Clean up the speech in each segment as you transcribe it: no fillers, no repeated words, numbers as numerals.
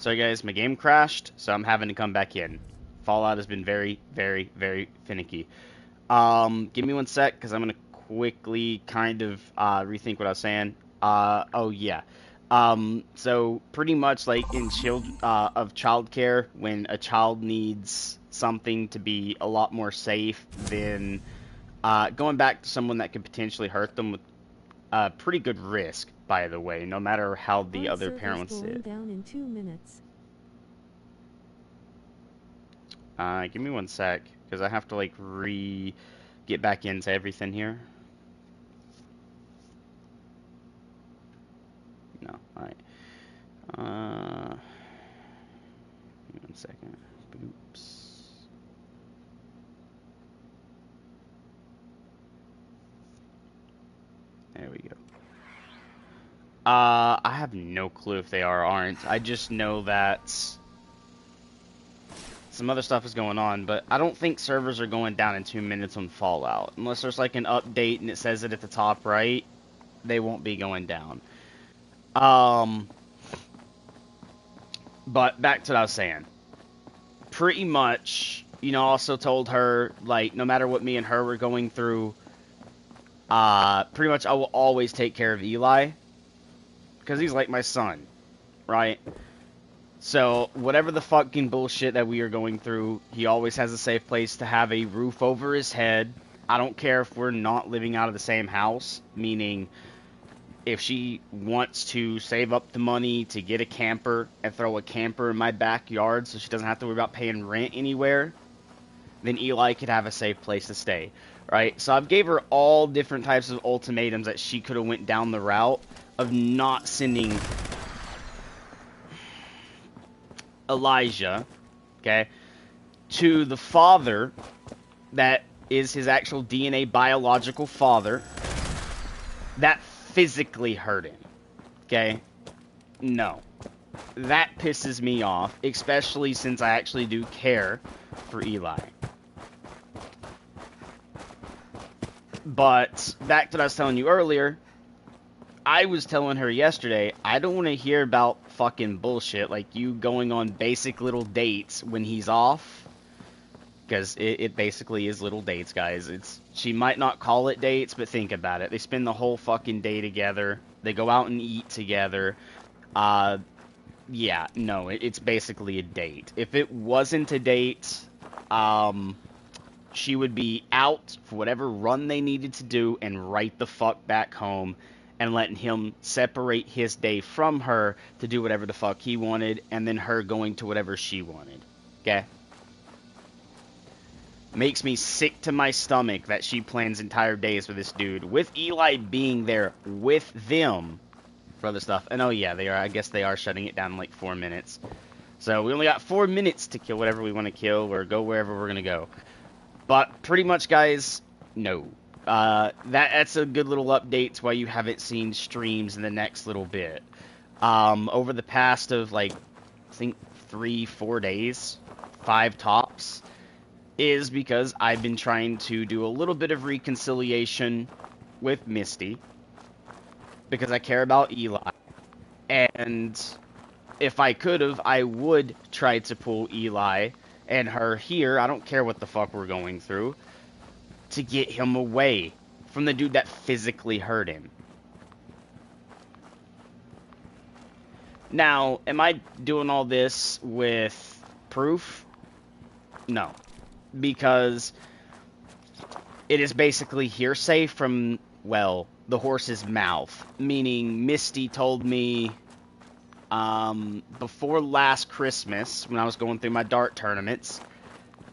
Sorry guys, my game crashed, so I'm having to come back in. Fallout has been very, very, very finicky. Give me one sec, because I'm gonna quickly kind of rethink what I was saying. Oh yeah. So pretty much like in childcare, when a child needs something to be a lot more safe than going back to someone that could potentially hurt them with pretty good risk, by the way, no matter how the other parent wants it. Down in 2 minutes. Give me one sec, because I have to like get back into everything here. No, alright. Give me one second. Oops. There we go. I have no clue if they are or aren't. I just know that some other stuff is going on, but I don't think servers are going down in 2 minutes on Fallout. Unless there's like an update and it says it at the top right, they won't be going down. But back to what I was saying. Pretty much, you know, also told her, like, no matter what me and her were going through, pretty much I will always take care of Eli. Because he's like my son, right? So, whatever the fucking bullshit that we are going through, he always has a safe place to have a roof over his head. I don't care if we're not living out of the same house, meaning if she wants to save up the money to get a camper and throw a camper in my backyard so she doesn't have to worry about paying rent anywhere, then Eli could have a safe place to stay, right? So I've gave her all different types of ultimatums that she could have went down the route of not sending Elijah, okay, to the father that is his actual DNA biological father that physically hurt him, okay? No. That pisses me off, especially since I actually do care for Eli. But, back to what I was telling you earlier, I was telling her yesterday, I don't want to hear about fucking bullshit like you going on basic little dates when he's off. Because it basically is little dates, guys. She might not call it dates, but think about it. They spend the whole fucking day together. They go out and eat together. Yeah, no, it's basically a date. If it wasn't a date, she would be out for whatever run they needed to do and right the fuck back home and letting him separate his day from her to do whatever the fuck he wanted, and then her going to whatever she wanted. Okay? Makes me sick to my stomach that she plans entire days with this dude, with Eli being there with them for other stuff. And oh yeah, I guess they are shutting it down in like 4 minutes. So we only got 4 minutes to kill whatever we want to kill or go wherever we're gonna go. But pretty much, guys, no. That's a good little update to why you haven't seen streams in the next little bit. Over the past of like, I think 3-4 days, 5 tops, is because I've been trying to do a little bit of reconciliation with Misty because I care about Eli, and if I could have, I would try to pull Eli and her here, I don't care what the fuck we're going through, to get him away from the dude that physically hurt him. Now, am I doing all this with proof? No. Because it is basically hearsay from, well, the horse's mouth. Meaning, Misty told me before last Christmas, when I was going through my dart tournaments,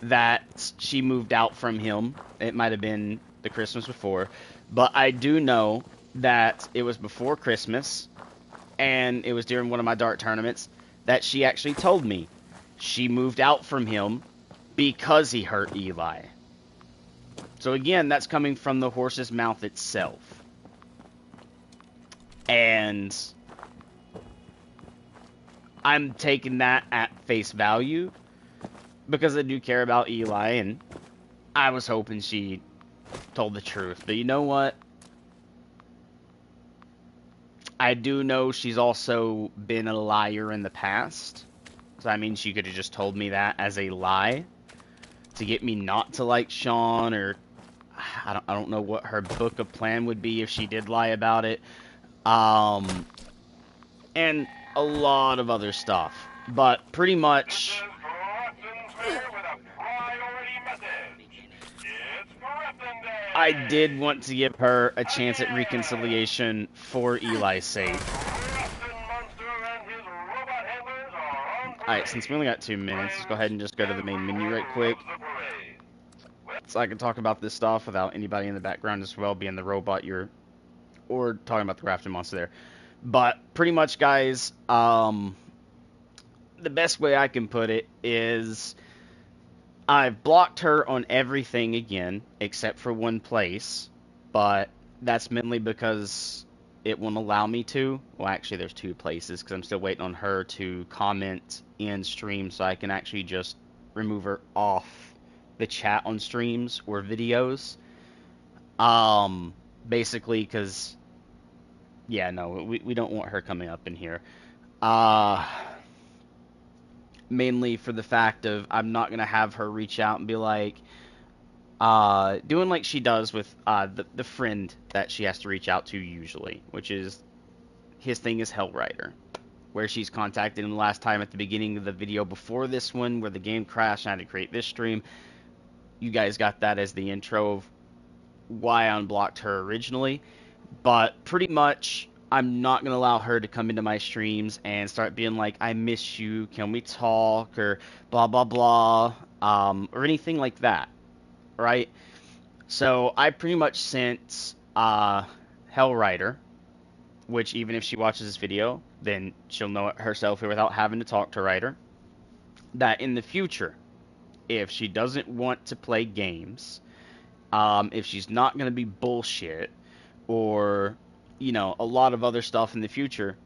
that she moved out from him. It might have been the Christmas before. But I do know that it was before Christmas, and it was during one of my dart tournaments, that she actually told me she moved out from him because he hurt Eli. So again, that's coming from the horse's mouth itself. And I'm taking that at face value because I do care about Eli, and I was hoping she told the truth. But you know what? I do know she's also been a liar in the past. So I mean, she could have just told me that as a lie to get me not to like Sean, or I don't know what her book of plan would be if she did lie about it. And a lot of other stuff. But pretty much I did want to give her a chance at reconciliation for Eli's sake. Alright, since we only got 2 minutes, let's go ahead and just go to the main menu right quick. So I can talk about this stuff without anybody in the background as well being the robot or talking about the crafting monster there. But pretty much, guys, the best way I can put it is I've blocked her on everything again, except for one place, but that's mainly because it won't allow me to. Well, actually, there's 2 places, because I'm still waiting on her to comment in stream, so I can actually just remove her off the chat on streams or videos. Basically, because, yeah, no, we don't want her coming up in here. Mainly for the fact of I'm not going to have her reach out and be like, doing like she does with the friend that she has to reach out to usually, which is, his thing is Hellrider, where she's contacted him last time at the beginning of the video before this one, where the game crashed and I had to create this stream. You guys got that as the intro of why I unblocked her originally, but pretty much I'm not going to allow her to come into my streams and start being like, I miss you, can we talk, or blah, blah, blah, or anything like that, right? So I pretty much sent Hellrider, which even if she watches this video, then she'll know it herself without having to talk to Ryder, that in the future, if she doesn't want to play games, if she's not going to be bullshit, or, you know, a lot of other stuff in the future,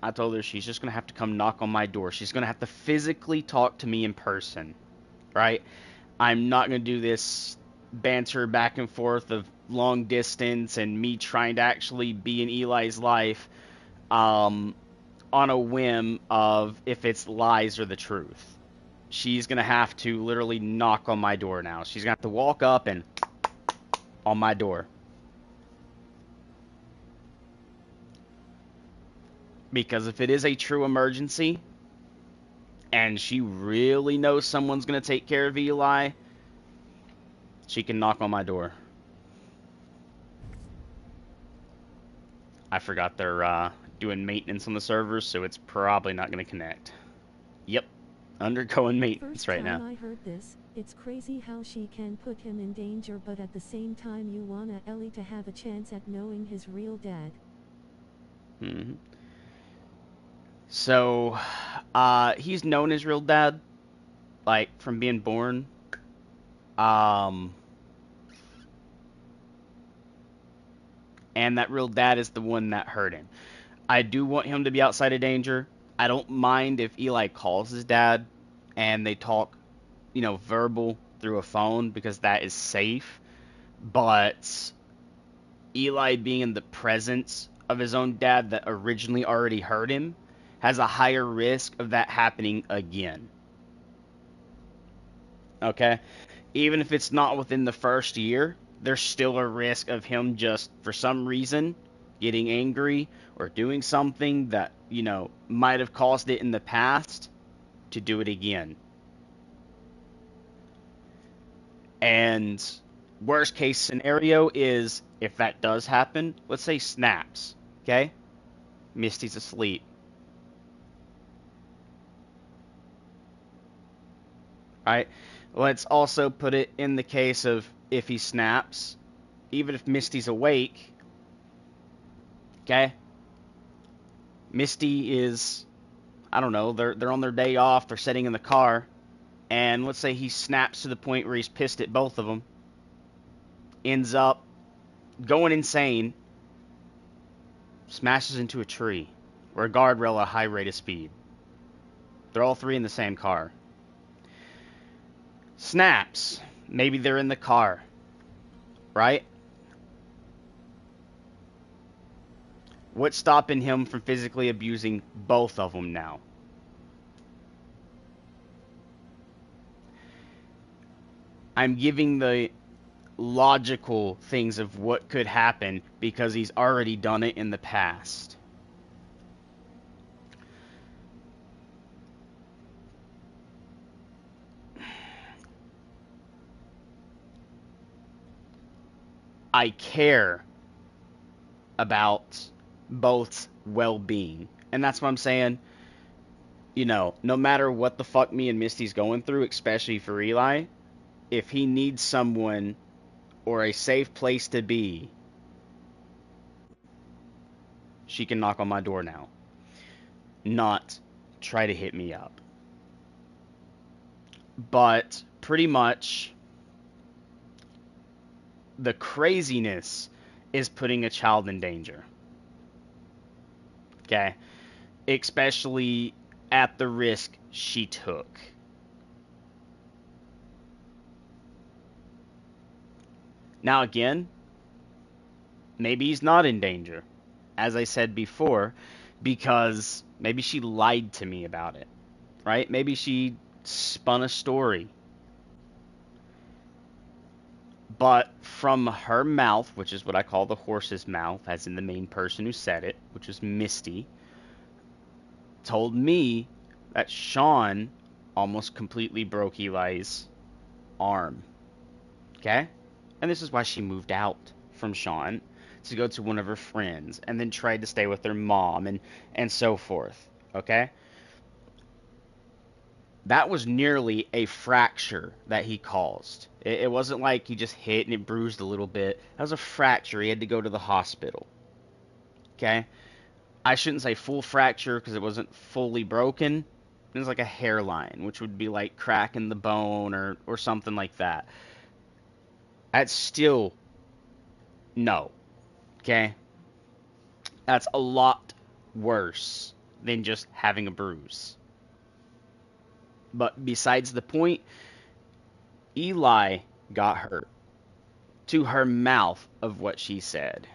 I told her she's just going to have to come knock on my door. She's going to have to physically talk to me in person, right? I'm not going to do this banter back and forth of long distance and me trying to actually be in Eli's life on a whim of if it's lies or the truth. She's going to have to literally knock on my door now. She's going to have to walk up and on my door. Because if it is a true emergency, and she really knows someone's going to take care of Eli, she can knock on my door. I forgot they're doing maintenance on the servers, so it's probably not going to connect. Yep, undergoing maintenance right now. I heard this, it's crazy how she can put him in danger, but at the same time you want Ellie to have a chance at knowing his real dad. Mm-hmm. So, he's known his real dad, like, from being born. And that real dad is the one that hurt him. I do want him to be outside of danger. I don't mind if Eli calls his dad and they talk, you know, verbal through a phone, because that is safe. But Eli being in the presence of his own dad that originally already hurt him has a higher risk of that happening again. Okay? Even if it's not within the first year, there's still a risk of him just, for some reason, getting angry or doing something that, you know, might have caused it in the past to do it again. And worst case scenario is, if that does happen, let's say snaps, okay? Misty's asleep. Right? Let's also put it in the case of if he snaps, even if Misty's awake, okay? Misty is, I don't know, they're on their day off, they're sitting in the car, and let's say he snaps to the point where he's pissed at both of them, ends up going insane, smashes into a tree or a guardrail at a high rate of speed. They're all 3 in the same car. Snaps. Maybe they're in the car, right? What's stopping him from physically abusing both of them now? I'm giving the logical things of what could happen because he's already done it in the past. I care about both well-being. And that's what I'm saying. You know, no matter what the fuck me and Misty's going through, especially for Eli, if he needs someone or a safe place to be, she can knock on my door now. Not try to hit me up. But pretty much the craziness is putting a child in danger. Okay? Especially at the risk she took. Now again, maybe he's not in danger, as I said before, because maybe she lied to me about it, right? Maybe she spun a story. But from her mouth, which is what I call the horse's mouth, as in the main person who said it, which was Misty, told me that Sean almost completely broke Eli's arm. Okay? And this is why she moved out from Sean to go to one of her friends and then tried to stay with her mom and so forth. Okay? That was nearly a fracture that he caused. It wasn't like he just hit and it bruised a little bit. That was a fracture. He had to go to the hospital. Okay? I shouldn't say full fracture because it wasn't fully broken. It was like a hairline, which would be like cracking the bone or something like that. That's still no. Okay? That's a lot worse than just having a bruise. But besides the point, Eli got hurt to her mouth of what she said.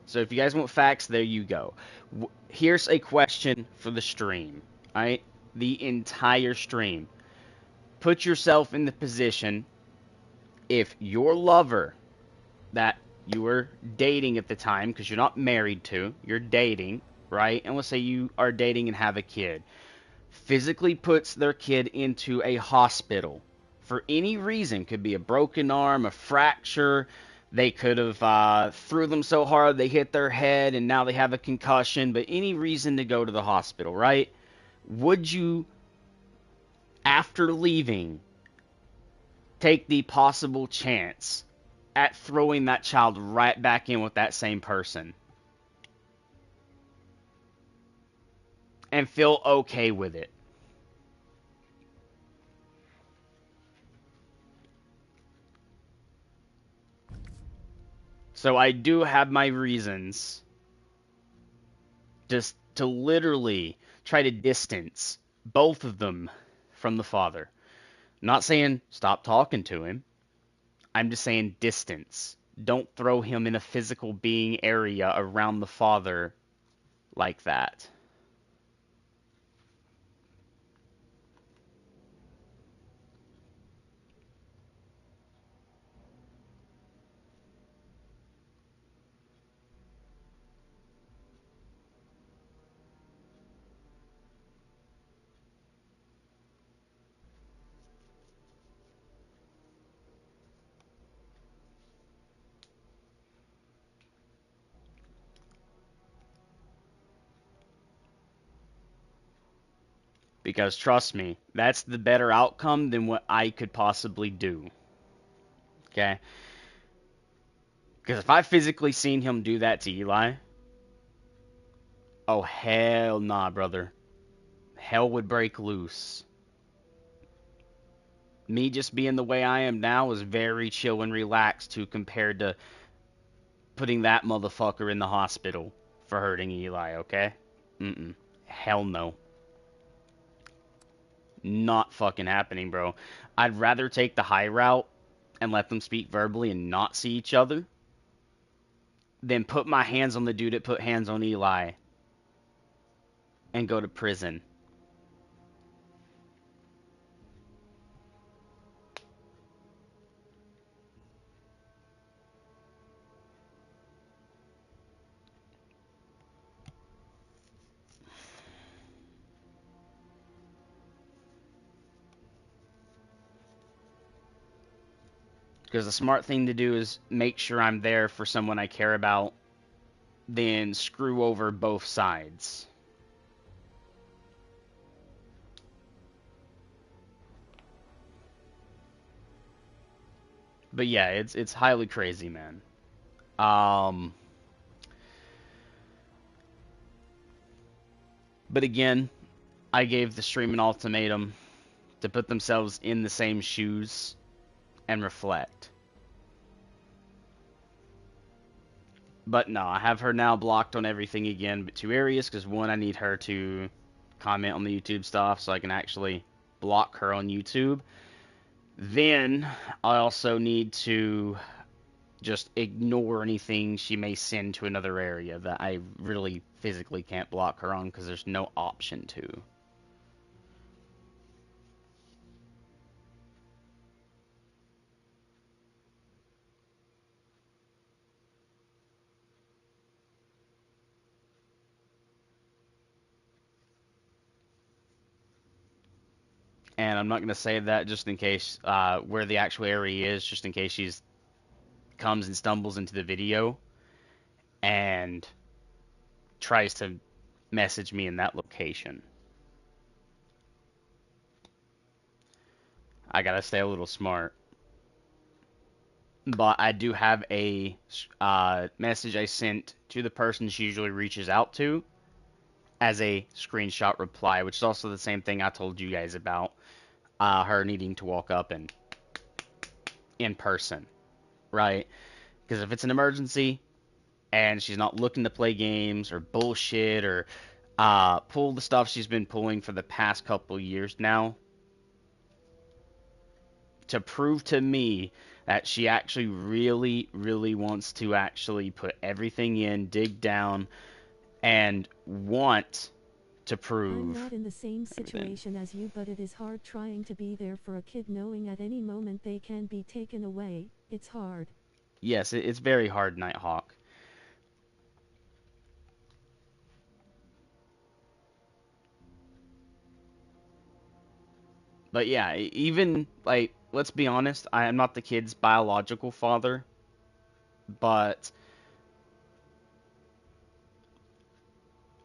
So if you guys want facts, there you go. Here's a question for the stream. Alright? The entire stream. Put yourself in the position if your lover that you were dating at the time, because you're not married to, you're dating, right? And let's say you are dating and have a kid, physically puts their kid into a hospital for any reason. Could be a broken arm, a fracture. They could have threw them so hard they hit their head and now they have a concussion. But any reason to go to the hospital, right? Would you, after leaving, take the possible chance at throwing that child right back in with that same person and feel okay with it? So I do have my reasons just to literally try to distance both of them from the father. I'm not saying stop talking to him. I'm just saying distance. Don't throw him in a physical being area around the father like that. Because trust me, that's the better outcome than what I could possibly do. Okay? Because if I physically seen him do that to Eli, oh hell nah, brother. Hell would break loose. Me just being the way I am now is very chill and relaxed to compared to putting that motherfucker in the hospital for hurting Eli, okay? Mm-mm. Hell no. Not fucking happening, bro. I'd rather take the high route and let them speak verbally and not see each other than put my hands on the dude that put hands on Eli and go to prison. Because the smart thing to do is make sure I'm there for someone I care about, then screw over both sides. But yeah, it's highly crazy, man. But again, I gave the stream an ultimatum to put themselves in the same shoes and reflect. But no, I have her now blocked on everything again, but 2 areas, because one, I need her to comment on the YouTube stuff so I can actually block her on YouTube. Then I also need to just ignore anything she may send to another area that I really physically can't block her on because there's no option to. And I'm not going to say that just in case where the actual area is, just in case she's comes and stumbles into the video and tries to message me in that location. I gotta stay a little smart. But I do have a message I sent to the person she usually reaches out to as a screenshot reply, which is also the same thing I told you guys about her needing to walk up and in person, right? Because if it's an emergency and she's not looking to play games or bullshit or pull the stuff she's been pulling for the past couple years now, to prove to me that she actually really, really wants to actually put everything in, dig down, and want to prove. I'm not in the same situation as you, but it is hard trying to be there for a kid knowing at any moment they can be taken away. It's hard. Yes, it's very hard, Nighthawk. But yeah, even, like, let's be honest, I am not the kid's biological father, but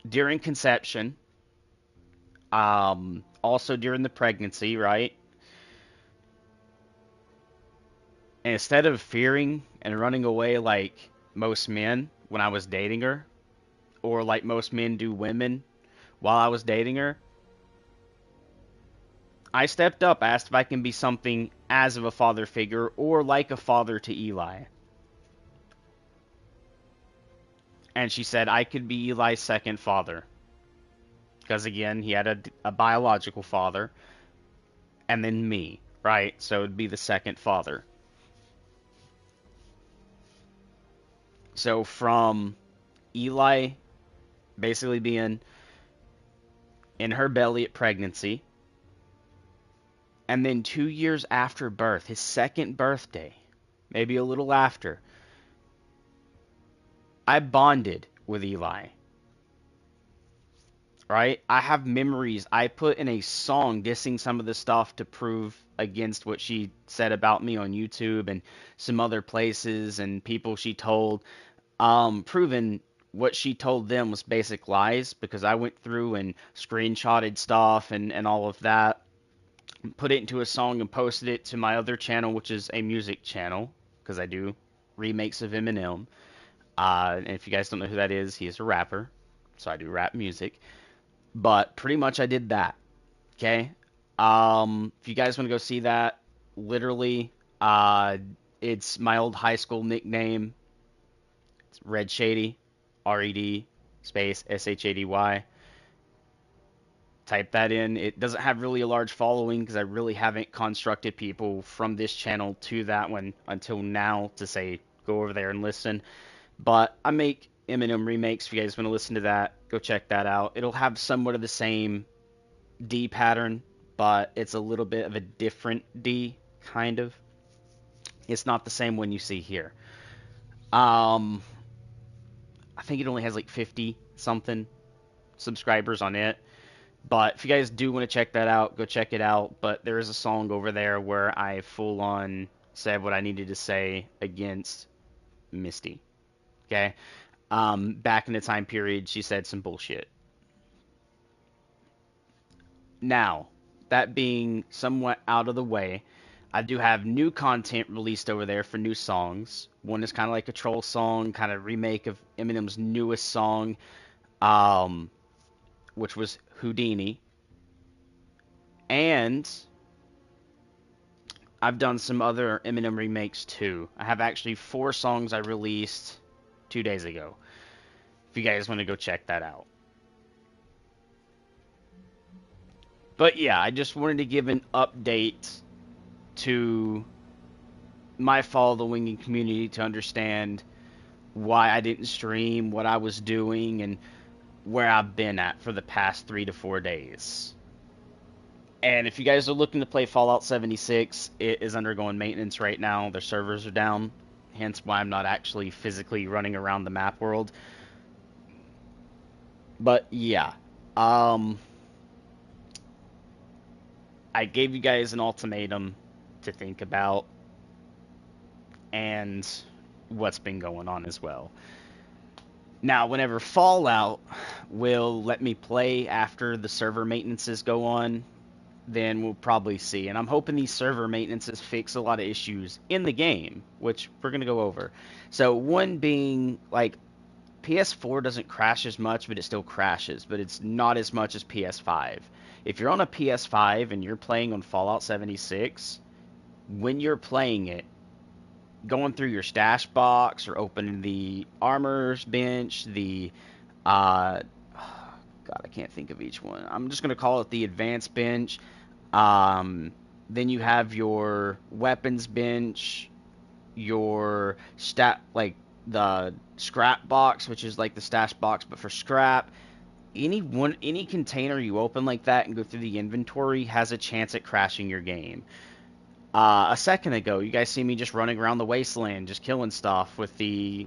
during conception, also during the pregnancy, right? And instead of fearing and running away like most men when I was dating her, or like most men do women while I was dating her, I stepped up, asked if I can be something as of a father figure or like a father to Eli. And she said I could be Eli's second father. Because again, he had a biological father, and then me, right? So it'd be the second father. So from Eli basically being in her belly at pregnancy, and then 2 years after birth, his second birthday, maybe a little after, I bonded with Eli. Right? I have memories I put in a song dissing some of the stuff to prove against what she said about me on YouTube and some other places and people she told, proving what she told them was basic lies, because I went through and screenshotted stuff and all of that, put it into a song and posted it to my other channel, which is a music channel, because I do remakes of Eminem. And if you guys don't know who that is, he is a rapper, so I do rap music. But pretty much I did that. Okay? If you guys want to go see that, literally, it's my old high school nickname. It's Red Shady, R-E-D, space, S-H-A-D-Y. Type that in. It doesn't have really a large following because I really haven't constructed people from this channel to that one until now to say, go over there and listen. But I make Eminem remakes. If you guys want to listen to that, go check that out. It'll have somewhat of the same D pattern, but it's a little bit of a different D, kind of. It's not the same one you see here. I think it only has like 50 something subscribers on it. But if you guys do want to check that out, go check it out. But there is a song over there where I full on said what I needed to say against Misty. Okay? Back in the time period, she said some bullshit. Now, that being somewhat out of the way, I do have new content released over there for new songs. One is kind of like a troll song, kind of remake of Eminem's newest song, um, which was Houdini. And I've done some other Eminem remakes too. I have actually 4 songs I released 2 days ago. If you guys want to go check that out. But yeah, I just wanted to give an update to my following and community to understand why I didn't stream, what I was doing, and where I've been at for the past 3 to 4 days. And if you guys are looking to play Fallout 76, it is undergoing maintenance right now. Their servers are down, hence why I'm not actually physically running around the map world. But yeah, I gave you guys an ultimatum to think about and what's been going on as well. Now, whenever Fallout will let me play after the server maintenances go on, then we'll probably see. And I'm hoping these server maintenances fix a lot of issues in the game, which we're going to go over. So one being, like, PS4 doesn't crash as much, but it still crashes, but it's not as much as PS5. If you're on a PS5 and you're playing on Fallout 76, when you're playing it, going through your stash box or opening the armor's bench, the God, I can't think of each one. I'm just gonna call it the advanced bench. Then you have your weapons bench, your like the scrap box, which is like the stash box but for scrap. Any container you open like that and go through the inventory has a chance at crashing your game. A second ago, you guys see me just running around the wasteland, just killing stuff with the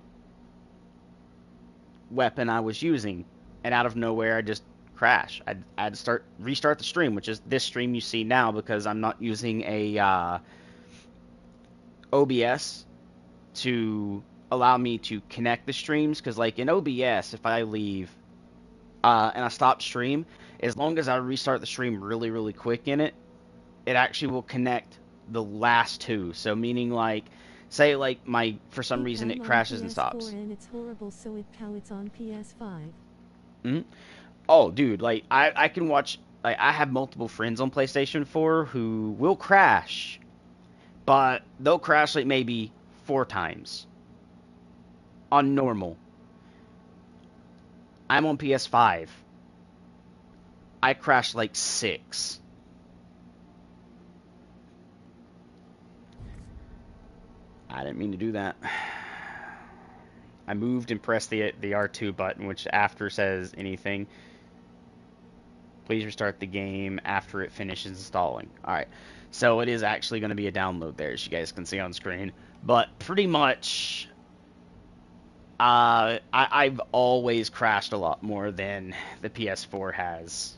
weapon I was using, and out of nowhere, I just crash. I had to restart the stream, which is this stream you see now because I'm not using a OBS to allow me to connect the streams. Because like in OBS, if I leave and I stop stream, as long as I restart the stream really, really quick in it, it actually will connect the last 2. So meaning like, say like for some reason it crashes and stops. And it's horrible, so how it's on PS5. Mm-hmm. Oh, dude, like I can watch. Like I have multiple friends on PlayStation 4 who will crash, but they'll crash like maybe 4 times on normal. I'm on PS5. I crashed like 6. I didn't mean to do that. I moved and pressed the R2 button, which after says anything. Please restart the game after it finishes installing. Alright, so it is actually going to be a download there, as you guys can see on screen. But pretty much, I've always crashed a lot more than the PS4 has.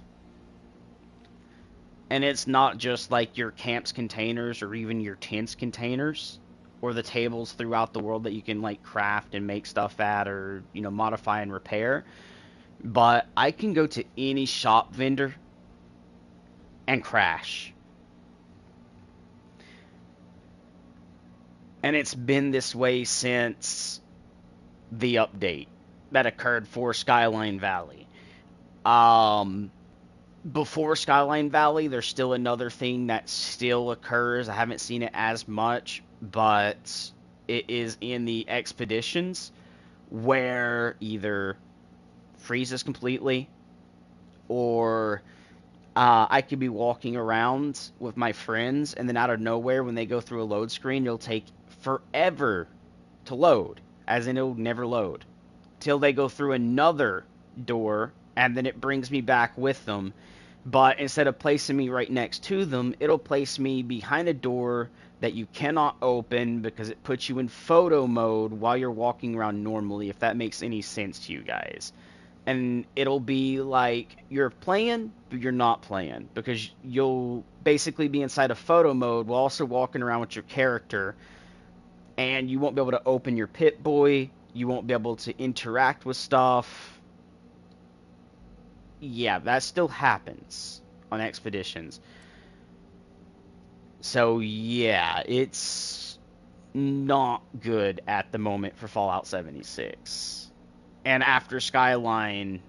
And it's not just like your camps containers or even your tents containers, or the tables throughout the world that you can like craft and make stuff at, or modify and repair. But I can go to any shop vendor and crash. And it's been this way since the update that occurred for Skyline Valley. Before Skyline Valley, there's still another thing that still occurs. I haven't seen it as much, but it is in the expeditions where either freezes completely, or I could be walking around with my friends, and then out of nowhere, when they go through a load screen, it'll take forever to load, as in it'll never load, till they go through another door, and then it brings me back with them. But instead of placing me right next to them, it'll place me behind a door that you cannot open because it puts you in photo mode while you're walking around normally, if that makes any sense to you guys. And it'll be like you're playing, but you're not playing because you'll basically be inside of photo mode while also walking around with your character, and you won't be able to open your Pip-Boy. You won't be able to interact with stuff. Yeah, that still happens on expeditions. So yeah, it's not good at the moment for Fallout 76. And after Skyline,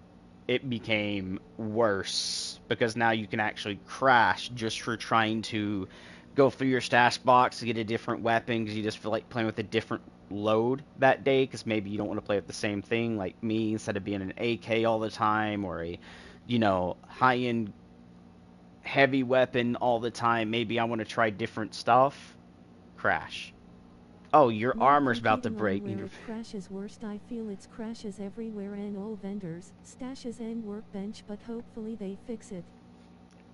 it became worse because now you can actually crash just for trying to go through your stash box to get a different weapon because you just feel like playing with a different load that day because maybe you don't want to play with the same thing like me instead of being an AK all the time or a high-end heavy weapon all the time. Maybe I want to try different stuff. Crash. Oh, your Not armor's about to competing on break. where it crashes worst. I feel it's crashes everywhere and all vendors, stashes and workbench, but hopefully they fix it.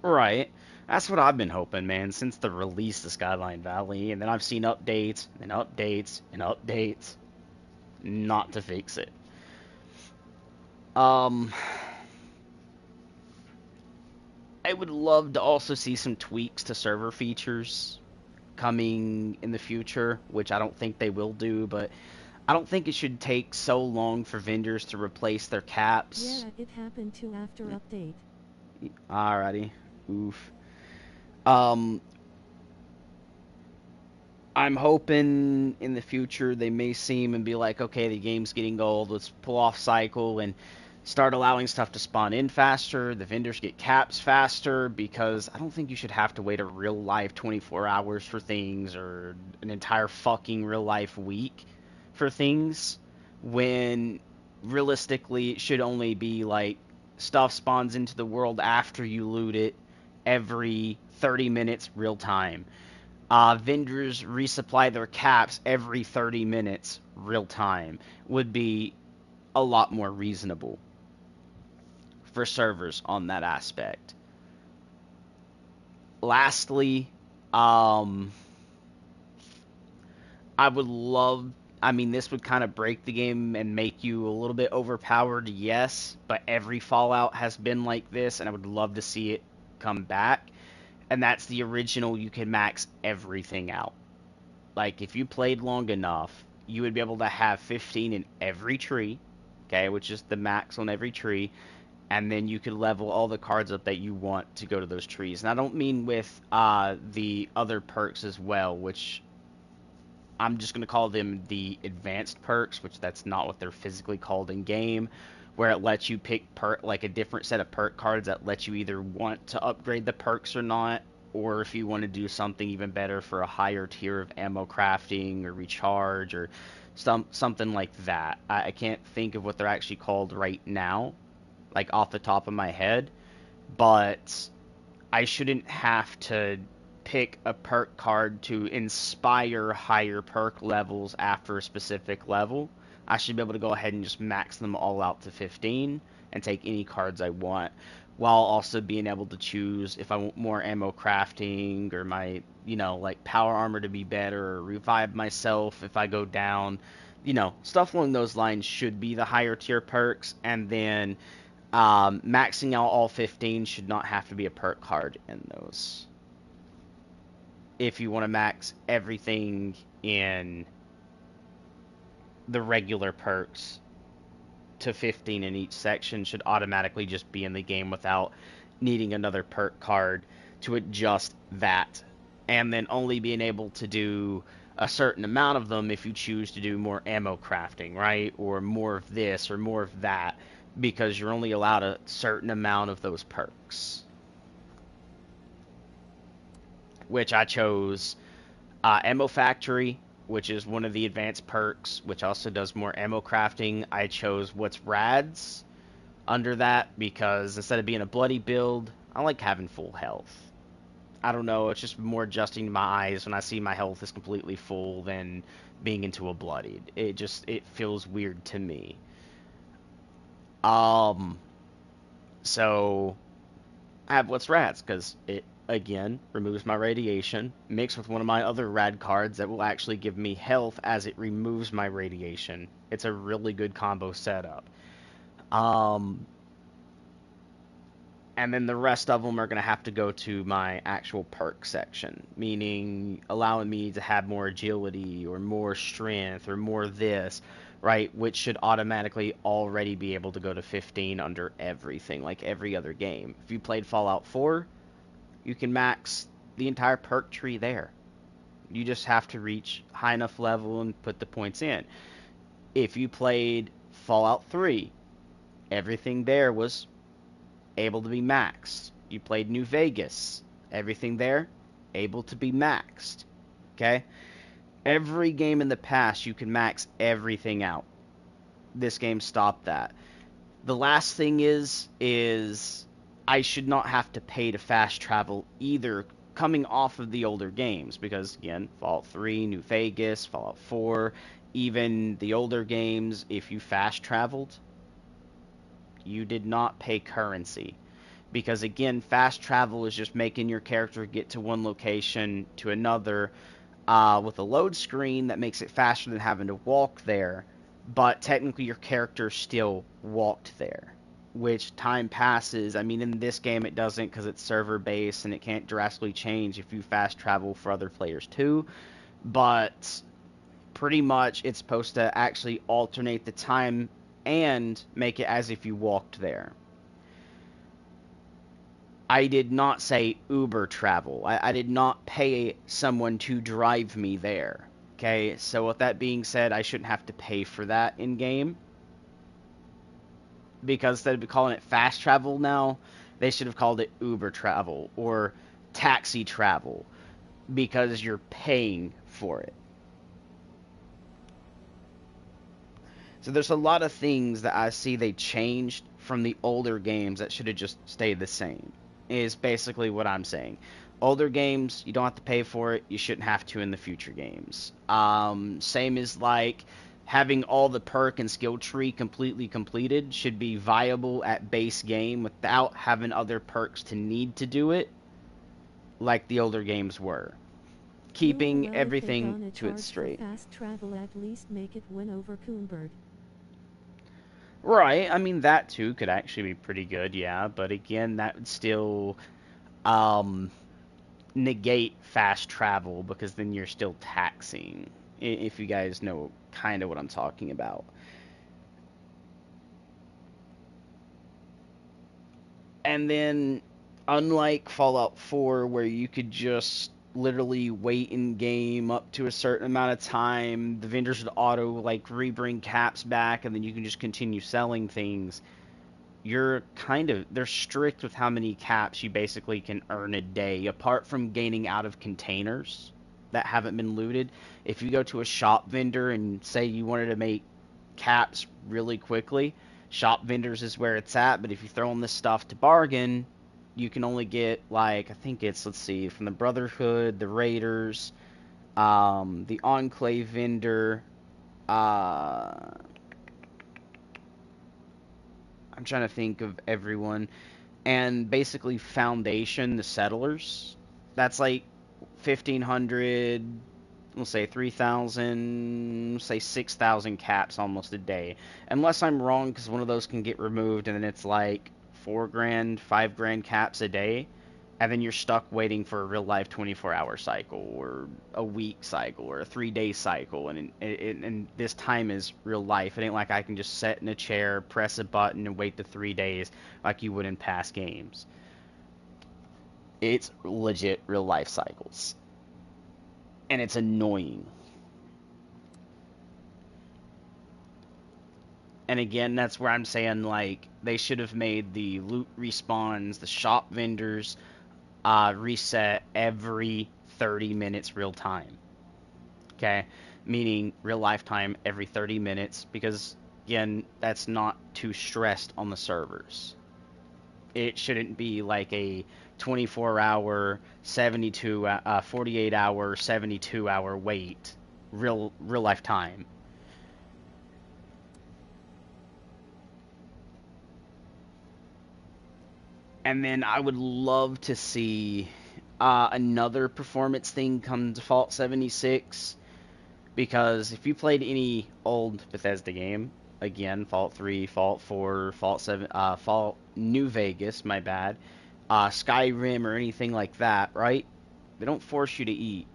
Right. That's what I've been hoping, man, since the release of Skyline Valley, and then I've seen updates and updates and updates not to fix it. Um, I would love to also see some tweaks to server features coming in the future, which I don't think they will do, but I don't think it should take so long for vendors to replace their caps. Yeah, it happened too after update. Alrighty. Oof. Um, I'm hoping in the future they may seem and be like, okay, the game's getting old, let's pull off cycle and start allowing stuff to spawn in faster, the vendors get caps faster, because I don't think you should have to wait a real life 24 hours for things or an entire fucking real life week for things when realistically it should only be like stuff spawns into the world after you loot it every 30 minutes real time. Vendors resupply their caps every 30 minutes real time would be a lot more reasonable for servers on that aspect. Lastly, um, I would love. I mean, this would kind of break the game and make you a little bit overpowered, yes, but every Fallout has been like this, and I would love to see it come back. And that's the original, you can max everything out. Like, if you played long enough, you would be able to have 15 in every tree, okay, which is the max on every tree, and then you could level all the cards up that you want to go to those trees. And I don't mean with the other perks as well, which I'm just going to call them the advanced perks, which that's not what they're physically called in game, where it lets you pick like a different set of perk cards that lets you either want to upgrade the perks or not, or if you want to do something even better for a higher tier of ammo crafting or recharge or something like that. I can't think of what they're actually called right now, like off the top of my head, but I shouldn't have to pick a perk card to inspire higher perk levels after a specific level. I should be able to go ahead and just max them all out to 15 and take any cards I want, while also being able to choose if I want more ammo crafting or my, like power armor to be better or revive myself if I go down. Stuff along those lines should be the higher tier perks, and then maxing out all 15 should not have to be a perk card in those. If you want to max everything in the regular perks to 15 in each section, should automatically just be in the game without needing another perk card to adjust that. And then only being able to do a certain amount of them if you choose to do more ammo crafting, right? Or more of this or more of that, because you're only allowed a certain amount of those perks. Which I chose Ammo Factory, which is one of the advanced perks, which also does more ammo crafting. I chose What's Rads under that because instead of being a bloody build, I like having full health. I don't know, it's just more adjusting to my eyes when I see my health is completely full than being into a bloodied. It feels weird to me. So I have What's Rads because it again removes my radiation, mixed with one of my other rad cards that will actually give me health as it removes my radiation. It's a really good combo setup. Um, and then the rest of them are going to have to go to my actual perk section, meaning allowing me to have more agility or more strength or more this, right? Which should automatically already be able to go to 15 under everything, like every other game. If you played Fallout 4, you can max the entire perk tree there. You just have to reach high enough level and put the points in. If you played Fallout 3, everything there was able to be maxed. You played New Vegas, everything there able to be maxed. Okay? Every game in the past you can max everything out. This game stopped that. The last thing is I should not have to pay to fast travel either coming off of the older games because again, Fallout 3, New Vegas, Fallout 4, even the older games, if you fast traveled, you did not pay currency. Because again, fast travel is just making your character get to one location to another with a load screen that makes it faster than having to walk there. But technically, your character still walked there, which time passes. I mean, in this game, it doesn't because it's server based and it can't drastically change if you fast travel for other players too. But pretty much, it's supposed to actually alternate the time and make it as if you walked there. I did not say Uber travel. I did not pay someone to drive me there. Okay, so with that being said, I shouldn't have to pay for that in game. Because instead of calling it fast travel now, they should have called it Uber travel or taxi travel. Because you're paying for it. So there's a lot of things that I see they changed from the older games that should have just stayed the same. Is basically what I'm saying. Older games, you don't have to pay for it. You shouldn't have to in the future games. Same as like having all the perk and skill tree completely completed should be viable at base game without having other perks to need to do it like the older games were. Keeping everything to its straight. Fast travel, at least make it win over Coonbird. Right, I mean that too could actually be pretty good, yeah, but again, that would still um, negate fast travel because then you're still taxing, if you guys know kind of what I'm talking about. And then, unlike Fallout 4, where you could just literally wait in game up to a certain amount of time, the vendors would auto like rebring caps back, and then you can just continue selling things. You're kind of they're strict with how many caps you basically can earn a day, apart from gaining out of containers that haven't been looted. If you go to a shop vendor and say you wanted to make caps really quickly, shop vendors is where it's at. But if you throw in this stuff to bargain, you can only get like I think it's let's see from the Brotherhood, the Raiders, the Enclave vendor. I'm trying to think of everyone. And basically Foundation, the Settlers. That's like 1,500, we'll say 3,000, say 6,000 caps almost a day. Unless I'm wrong, because one of those can get removed, and then it's like 4 grand, 5 grand caps a day. And then you're stuck waiting for a real life 24-hour cycle, or a week cycle, or a 3-day cycle. And this time is real life. It ain't like I can just sit in a chair, press a button, and wait the 3 days like you would in past games. It's legit real life cycles. And it's annoying. And again, that's where I'm saying, like, they should have made the loot respawns, the shop vendors, reset every 30 minutes real time. Okay? Meaning real life time every 30 minutes, because, again, that's not too stressed on the servers. It shouldn't be like a 24-hour, 48-hour, 72-hour wait, real life time. And then I would love to see another performance thing come to Fallout 76, because if you played any old Bethesda game, again, Fallout 3, Fallout 4, Fallout 7, Fallout New Vegas, my bad, Skyrim or anything like that, right? They don't force you to eat.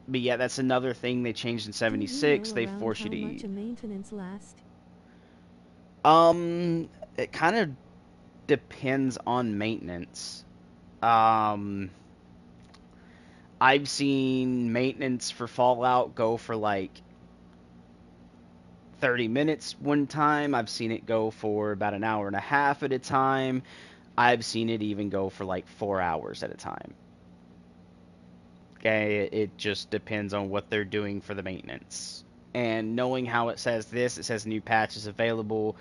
But yeah, that's another thing they changed in Do you 76. know They around force you how to much eat. a maintenance lasts? It kind of depends on maintenance. Um, I've seen maintenance for Fallout go for like 30 minutes one time. I've seen it go for about an hour and a half at a time. I've seen it even go for like 4 hours at a time. Okay, it just depends on what they're doing for the maintenance. And knowing how it says this, it says new patch is available.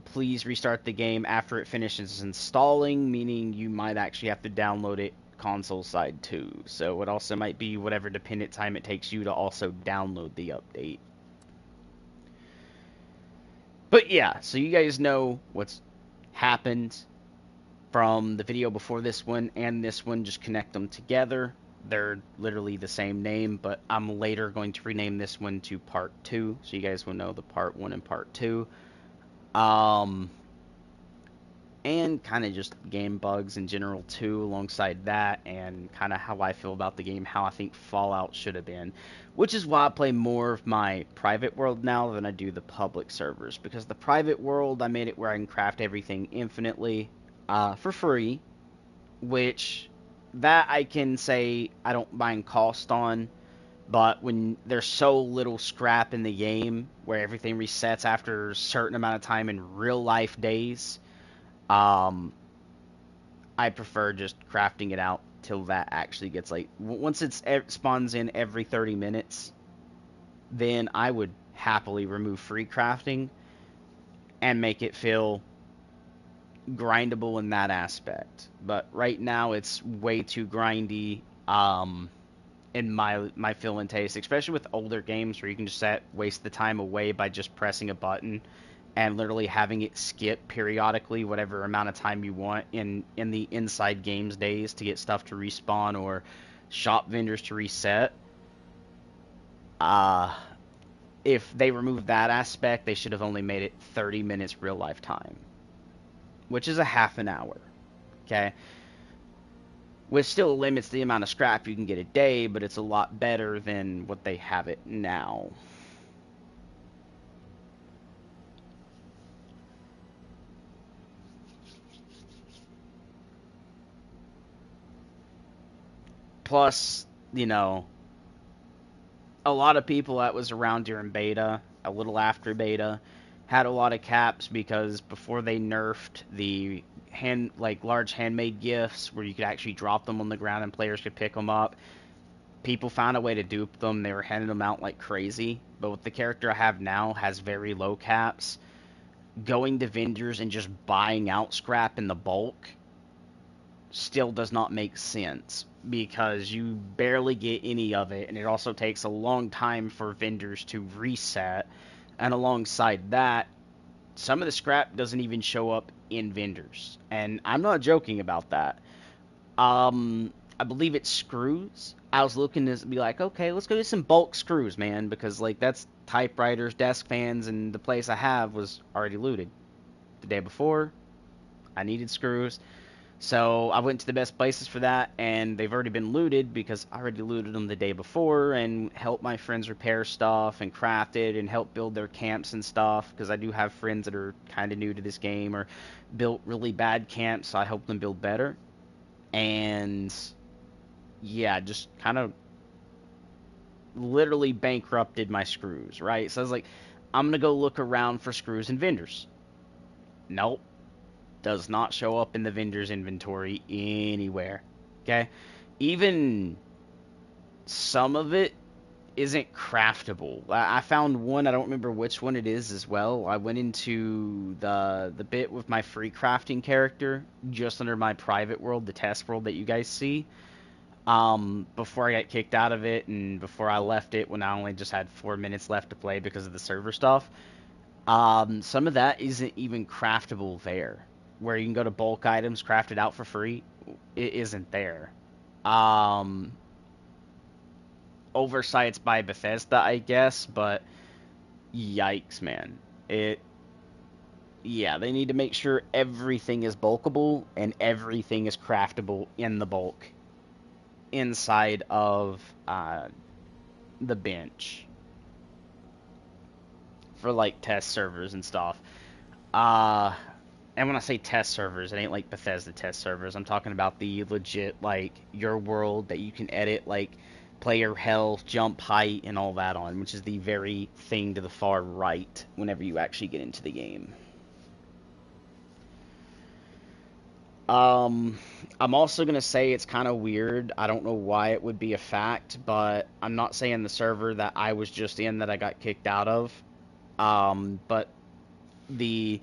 Please restart the game after it finishes installing, meaning you might actually have to download it console side too. So it also might be whatever dependent time it takes you to also download the update. But yeah, so you guys know what's happened from the video before this one and this one, just connect them together. They're literally the same name, but I'm later going to rename this one to Part 2, so you guys will know the Part 1 and Part 2. And kind of just game bugs in general too, alongside that, and kind of how I feel about the game, how I think Fallout should have been, which is why I play more of my private world now than I do the public servers, because the private world, I made it where I can craft everything infinitely, for free, which that I can say I don't mind cost on. But when there's so little scrap in the game, where everything resets after a certain amount of time in real life days, um, I prefer just crafting it out till that actually gets like once it spawns in every 30 minutes, then I would happily remove free crafting and make it feel grindable in that aspect. But right now it's way too grindy in my feel and taste, especially with older games where you can just waste the time away by just pressing a button and literally having it skip periodically whatever amount of time you want in the inside games days to get stuff to respawn or shop vendors to reset. Uh, if they removed that aspect, they should have only made it 30 minutes real life time, which is a half an hour. Okay, which still limits the amount of scrap you can get a day, but it's a lot better than what they have it now. Plus, you know, a lot of people that was around during beta, a little after beta, had a lot of caps because before they nerfed the large handmade gifts where you could actually drop them on the ground and players could pick them up, people found a way to dupe them. They were handing them out like crazy. But with the character I have now has very low caps. Going to vendors and just buying out scrap in the bulk still does not make sense because you barely get any of it, and it also takes a long time for vendors to reset. And alongside that, some of the scrap doesn't even show up in vendors, and I'm not joking about that. I believe it's screws. I was looking to be like, okay, let's go get some bulk screws, man, because like that's typewriters, desk fans, and the place I have was already looted the day before. I needed screws. So I went to the best places for that, and they've already been looted because I already looted them the day before and helped my friends repair stuff and craft it and help build their camps and stuff, because I do have friends that are kind of new to this game or built really bad camps, so I helped them build better. And yeah, just kind of literally bankrupted my screws, right? So I was like, I'm going to go look around for screws and vendors. Nope. Does not show up in the vendor's inventory anywhere. Okay? Even some of it isn't craftable. I found one, I don't remember which one it is as well. I went into the bit with my free crafting character just under my private world, the test world that you guys see. Before I got kicked out of it and before I left it when I only just had 4 minutes left to play because of the server stuff. Some of that isn't even craftable there. Where you can go to bulk items, craft it out for free, it isn't there. Um, Oversights by Bethesda, I guess, but yikes, man. It, yeah, they need to make sure everything is bulkable and everything is craftable in the bulk inside of the bench for like test servers and stuff. Uh, and when I say test servers, it ain't like Bethesda test servers. I'm talking about the legit, like, your world that you can edit, like, player health, jump height, and all that on, which is the very thing to the far right whenever you actually get into the game. I'm also going to say it's kind of weird. I don't know why it would be a fact, but I'm not saying the server that I was just in that I got kicked out of. But the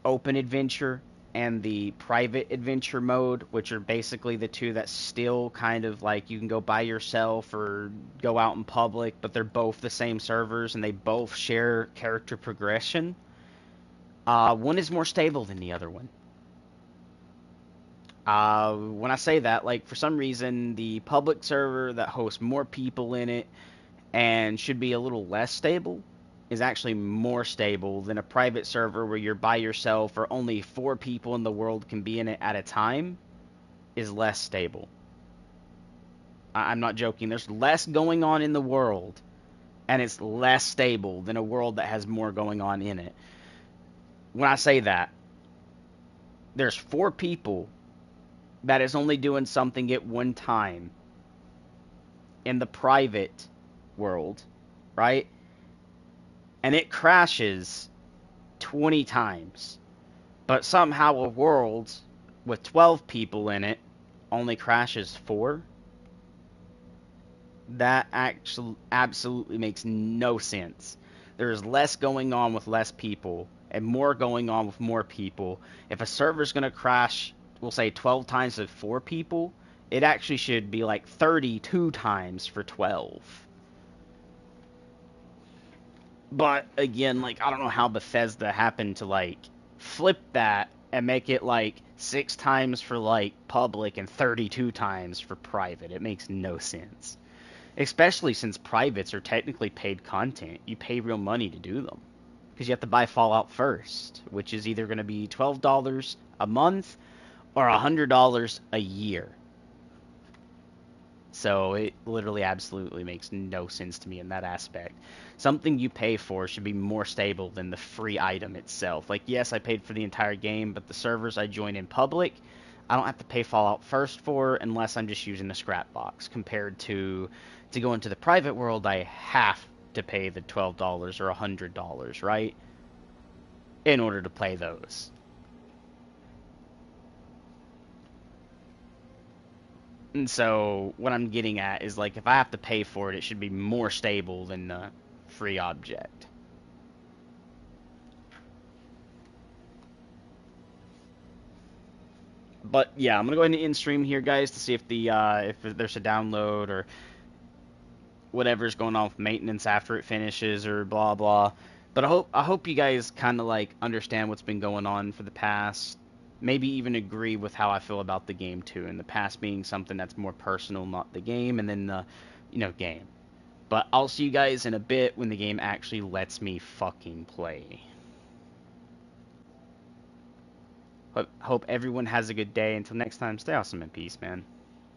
open adventure and the private adventure mode, which are basically the two that still kind of like you can go by yourself or go out in public, but they're both the same servers and they both share character progression. One is more stable than the other one. When I say that, like, for some reason, the public server that hosts more people in it and should be a little less stable is actually more stable than a private server where you're by yourself or only 4 people in the world can be in it at a time is less stable. I'm not joking. There's less going on in the world, and it's less stable than a world that has more going on in it. When I say that, there's 4 people that is only doing something at one time in the private world, right? And it crashes 20 times. But somehow a world with 12 people in it only crashes 4. That actually absolutely makes no sense. There's less going on with less people and more going on with more people. If a server's going to crash, we'll say 12 times with 4 people, it actually should be like 32 times for 12. But again, like, I don't know how Bethesda happened to like flip that and make it like 6 times for like public and 32 times for private. It makes no sense. Especially since privates are technically paid content. You pay real money to do them. Because you have to buy Fallout first, which is either going to be $12 a month or $100 a year. So it literally absolutely makes no sense to me in that aspect. Something you pay for should be more stable than the free item itself. Like, yes, I paid for the entire game, but the servers I join in public, I don't have to pay Fallout first for unless I'm just using the scrap box. Compared to go into the private world, I have to pay the $12 or $100, right? In order to play those. And so what I'm getting at is, like, if I have to pay for it, it should be more stable than the free object. But yeah, I'm gonna go ahead and end stream here, guys, to see if the if there's a download or whatever's going on with maintenance after it finishes or blah blah. But I hope you guys kind of like understand what's been going on for the past. Maybe even agree with how I feel about the game too. And the past being something that's more personal, not the game, and then the game. But I'll see you guys in a bit when the game actually lets me fucking play. Hope everyone has a good day. Until next time, stay awesome and peace, man.